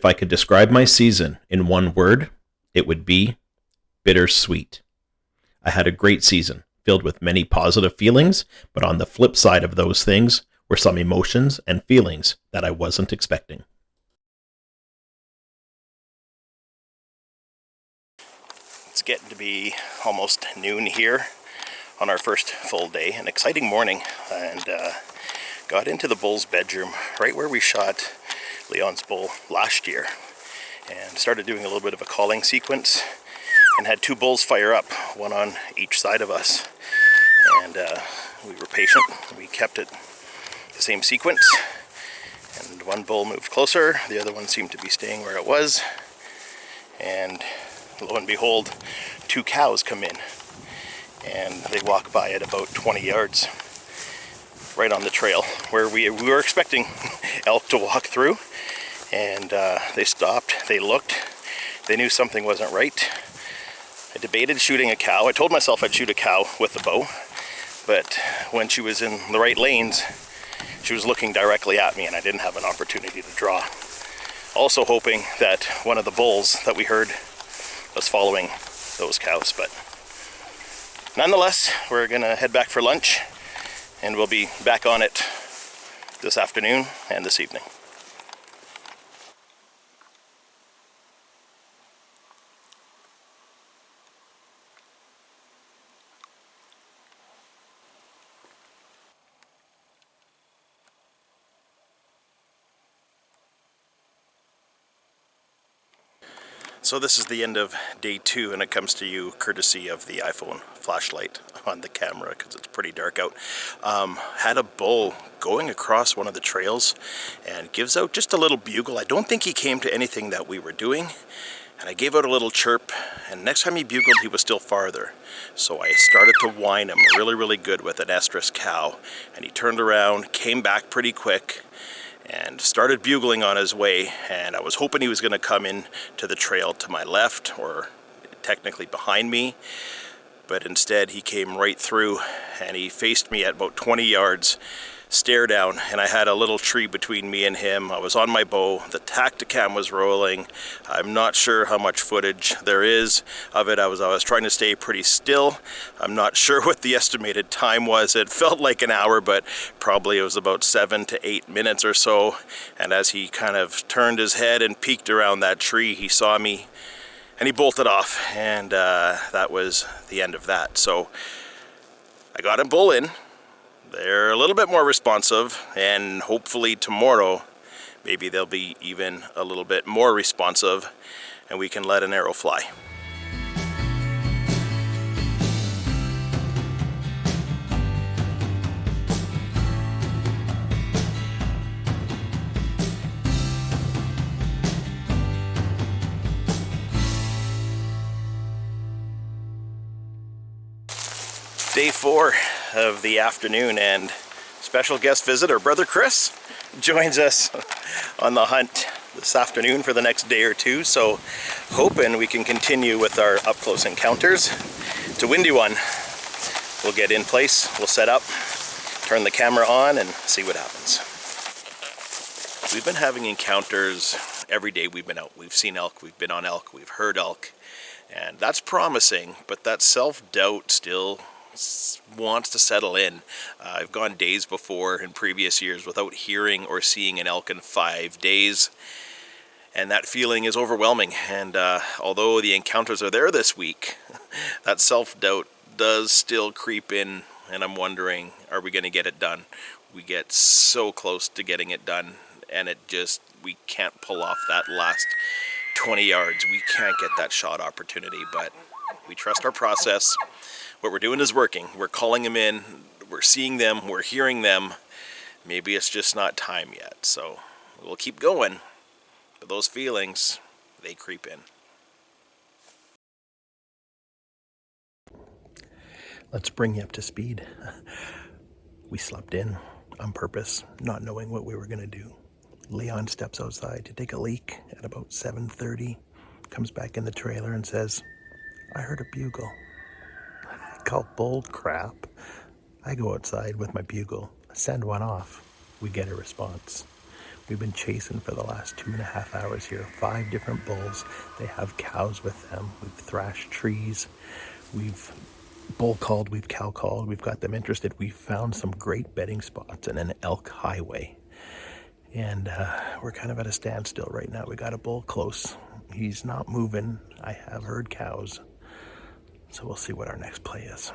If I could describe my season in one word, it would be bittersweet. I had a great season, filled with many positive feelings, but on the flip side of those things were some emotions and feelings that I wasn't expecting. It's getting to be almost noon here on our first full day, an exciting morning, and got into the bull's bedroom right where we shot Leon's bull last year, and started doing a little bit of a calling sequence, and had two bulls fire up, one on each side of us, and we were patient. We kept it the same sequence, and one bull moved closer, the other one seemed to be staying where it was, and lo and behold, two cows come in, and they walk by at about 20 yards right on the trail where we were expecting elk to walk through. And they stopped, they looked, they knew something wasn't right. I debated shooting a cow. I told myself I'd shoot a cow with the bow, but when she was in the right lanes, she was looking directly at me and I didn't have an opportunity to draw. Also hoping that one of the bulls that we heard was following those cows, but nonetheless, we're gonna head back for lunch and we'll be back on it this afternoon and this evening. So this is the end of day 2, and it comes to you courtesy of the iPhone flashlight on the camera because it's pretty dark out. Had a bull going across one of the trails and gives out just a little bugle. I don't think he came to anything that we were doing, and I gave out a little chirp, and next time he bugled he was still farther. So I started to whine him really good with an estrus cow, and he turned around, came back pretty quick, and started bugling on his way, and I was hoping he was going to come in to the trail to my left, or technically behind me, but instead he came right through and he faced me at about 20 yards, stare down, and I had a little tree between me and him. I was on my bow, the Tacticam was rolling. I'm not sure how much footage there is of it. I was trying to stay pretty still. I'm not sure what the estimated time was. It felt like an hour, but probably it was about 7 to 8 minutes or so. And as he kind of turned his head and peeked around that tree, he saw me and he bolted off, and that was the end of that. So I got him bull in. They're a little bit more responsive, and hopefully tomorrow maybe they'll be even a little bit more responsive and we can let an arrow fly. Day 4 of the afternoon, and special guest visitor, Brother Chris, joins us on the hunt this afternoon for the next day or two, so hoping we can continue with our up-close encounters. It's a windy one. We'll get in place, we'll set up, turn the camera on, and see what happens. We've been having encounters every day we've been out. We've seen elk, we've been on elk, we've heard elk, and that's promising, but that self-doubt still wants to settle in. I've gone days before in previous years without hearing or seeing an elk in 5 days, and that feeling is overwhelming. And although the encounters are there this week, that self-doubt does still creep in, and I'm wondering, are we going to get it done? We get so close to getting it done, and we can't pull off that last 20 yards. We can't get that shot opportunity, but we trust our process. What we're doing is working. We're calling them in, we're seeing them, we're hearing them. Maybe it's just not time yet, so we'll keep going. But those feelings, they creep in. Let's bring you up to speed. We slept in on purpose, not knowing what we were going to do. Leon steps outside to take a leak at about 7:30, comes back in the trailer and says, "I heard a bugle." I call bull crap. I go outside with my bugle, send one off. We get a response. We've been chasing for the last 2.5 hours here. 5 different bulls. They have cows with them. We've thrashed trees. We've bull called. We've cow called. We've got them interested. We've found some great bedding spots in an elk highway. And we're kind of at a standstill right now. We got a bull close. He's not moving. I have heard cows. So we'll see what our next play is.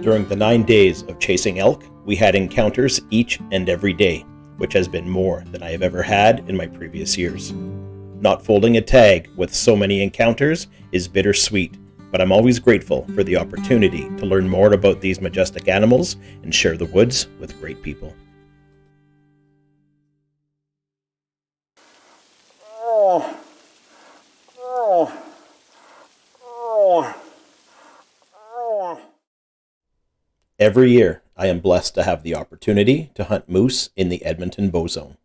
During the 9 days of chasing elk, we had encounters each and every day, which has been more than I have ever had in my previous years. Not folding a tag with so many encounters is bittersweet, but I'm always grateful for the opportunity to learn more about these majestic animals and share the woods with great people. Every year, I am blessed to have the opportunity to hunt moose in the Edmonton bow zone.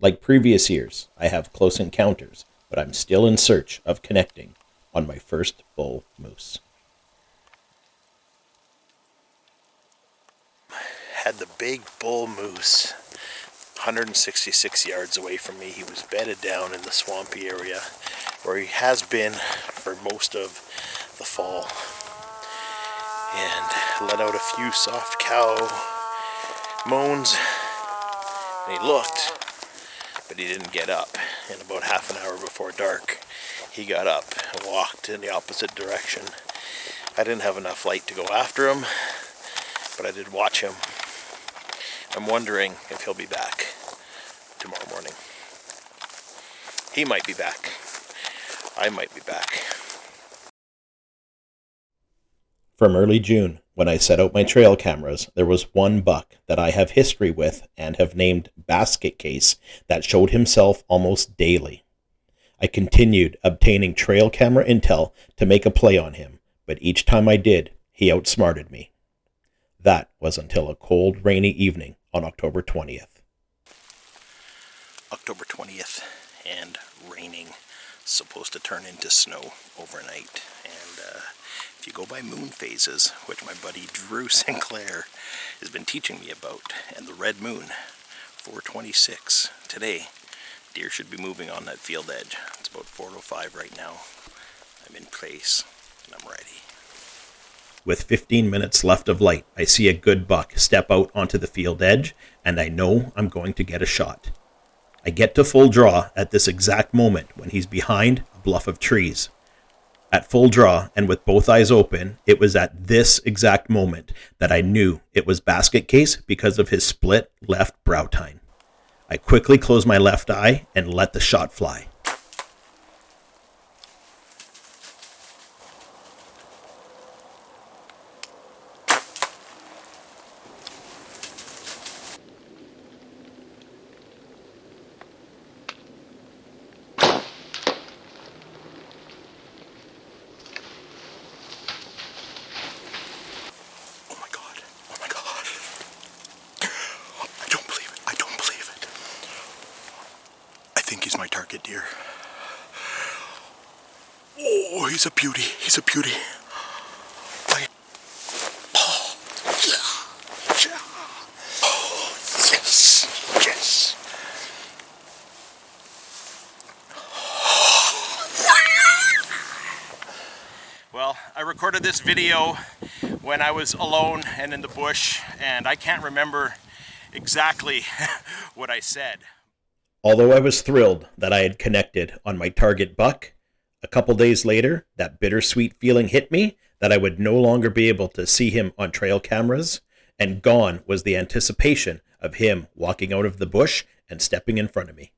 Like previous years, I have close encounters, but I'm still in search of connecting on my first bull moose. Had the big bull moose 166 yards away from me. He was bedded down in the swampy area where he has been for most of the fall, and let out a few soft cow moans, and he looked, but he didn't get up. And about half an hour before dark, he got up and walked in the opposite direction. I didn't have enough light to go after him, but I did watch him. I'm wondering if he'll be back tomorrow morning. He might be back. I might be back. From early June, when I set out my trail cameras, there was one buck that I have history with and have named Basket Case that showed himself almost daily. I continued obtaining trail camera intel to make a play on him, but each time I did, he outsmarted me. That was until a cold, rainy evening on October 20th. October 20th, and raining. Supposed to turn into snow overnight. And if you go by moon phases, which my buddy Drew Sinclair has been teaching me about, and the red moon, 426 today, deer should be moving on that field edge. It's about 4:05 right now. I'm in place, and I'm ready. With 15 minutes left of light, I see a good buck step out onto the field edge, and I know I'm going to get a shot. I get to full draw at this exact moment when he's behind a bluff of trees. At full draw and with both eyes open, it was at this exact moment that I knew it was Basket Case because of his split left brow tine. I quickly closed my left eye and let the shot fly. My target deer. Oh, he's a beauty. He's a beauty. Oh, yeah. Yeah. Oh, yes. Yes. Well, I recorded this video when I was alone and in the bush, and I can't remember exactly what I said. Although I was thrilled that I had connected on my target buck, a couple days later, that bittersweet feeling hit me that I would no longer be able to see him on trail cameras, and gone was the anticipation of him walking out of the bush and stepping in front of me.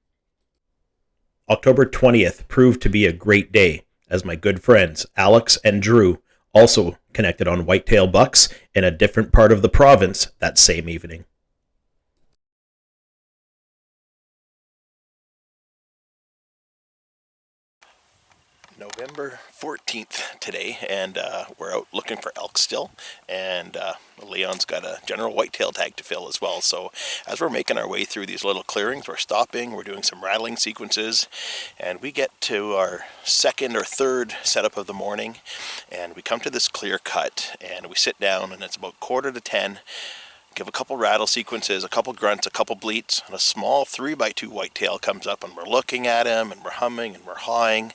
October 20th proved to be a great day, as my good friends Alex and Drew also connected on whitetail bucks in a different part of the province that same evening. November 14th today, and we're out looking for elk still, and Leon's got a general whitetail tag to fill as well. So as we're making our way through these little clearings, we're stopping, we're doing some rattling sequences, and we get to our second or third setup of the morning, and we come to this clear cut, and we sit down, and it's about 9:45. give a couple rattle sequences, a couple grunts, a couple bleats, and a small 3x2 whitetail comes up, and we're looking at him, and we're humming, and we're hawing.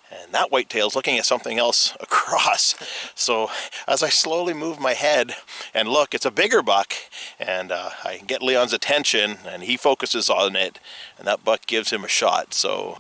And that whitetail's looking at something else across. So as I slowly move my head and look, it's a bigger buck, and I get Leon's attention, and he focuses on it, and that buck gives him a shot. So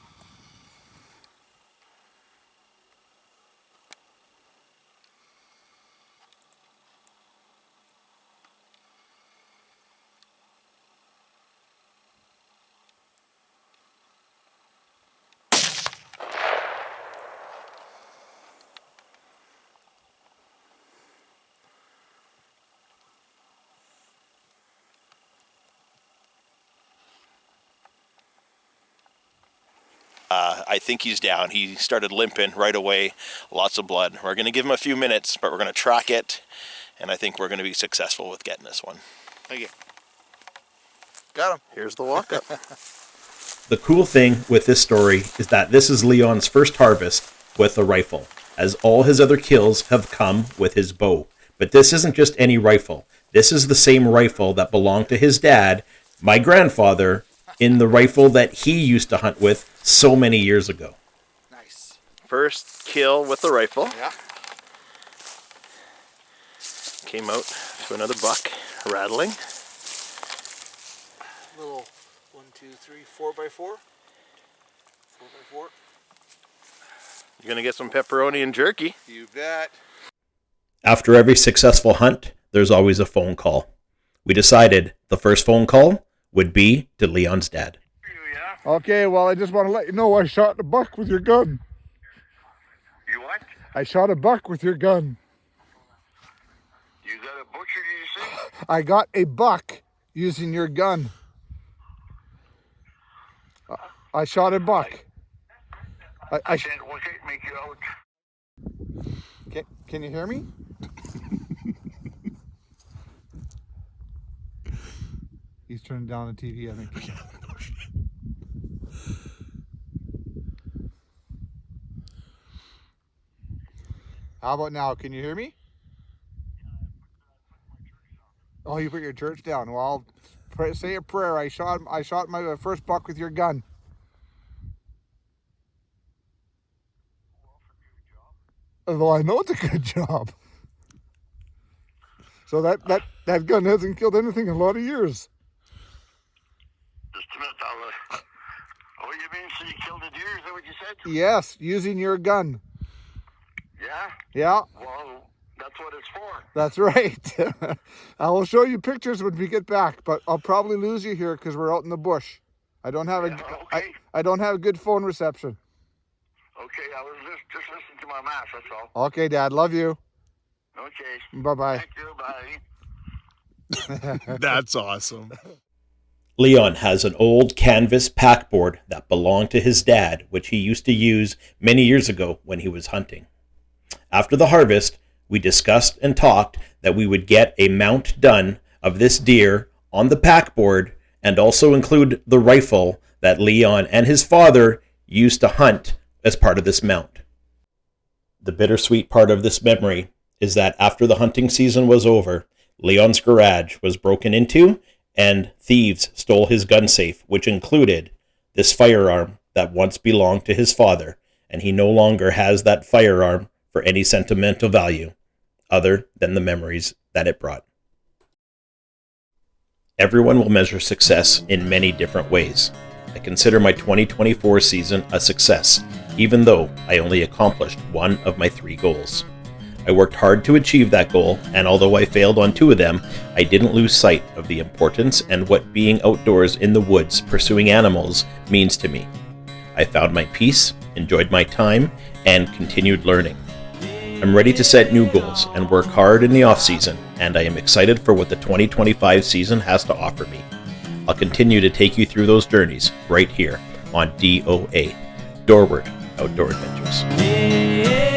I think he's down. He started limping right away, lots of blood. We're going to give him a few minutes, but we're going to track it, and I think we're going to be successful with getting this one. Thank you. Got him. Here's the walk-up. The cool thing with this story is that this is Leon's first harvest with a rifle, as all his other kills have come with his bow. But this isn't just any rifle. This is the same rifle that belonged to his dad, my grandfather, in the rifle that he used to hunt with so many years ago. Nice. First kill with the rifle. Yeah. Came out to another buck, rattling. Little 1, 2, 3, 4x4. 4x4. You're going to get some pepperoni and jerky. You bet. After every successful hunt, there's always a phone call. We decided the first phone call would be to Leon's dad. Okay, well, I just want to let you know I shot a buck with your gun. You what? I shot a buck with your gun. You got a butcher, did you say? I got a buck using your gun. I shot a buck. I Said, what it make you out? Can you hear me? He's turning down the TV, I think. How about now? Can you hear me? Oh, you put your church down. Well, say a prayer. I shot my first buck with your gun. Well, I know it's a good job. So that gun hasn't killed anything in a lot of years. Just a minute, oh, you mean so you killed a deer? Is that what you said? Yes, using your gun. Yeah? Yeah, Well, that's what it's for. that's right. I will show you pictures when we get back, but I'll probably lose you here because we're out in the bush. I don't have Okay. I don't have good phone reception. Okay, I was just listening to my math, that's all. Okay, Dad, love you. Okay. Bye-bye. Thank you, bye. That's awesome. Leon has an old canvas packboard that belonged to his dad, which he used to use many years ago when he was hunting. After the harvest, we discussed and talked that we would get a mount done of this deer on the packboard and also include the rifle that Leon and his father used to hunt as part of this mount. The bittersweet part of this memory is that after the hunting season was over, Leon's garage was broken into and thieves stole his gun safe, which included this firearm that once belonged to his father, and he no longer has that firearm for any sentimental value other than the memories that it brought. Everyone will measure success in many different ways. I consider my 2024 season a success, even though I only accomplished one of my 3 goals. I worked hard to achieve that goal, and although I failed on 2 of them, I didn't lose sight of the importance and what being outdoors in the woods pursuing animals means to me. I found my peace, enjoyed my time, and continued learning. I'm ready to set new goals and work hard in the off-season, and I am excited for what the 2025 season has to offer me. I'll continue to take you through those journeys right here on DOA, Dorward Outdoor Adventures.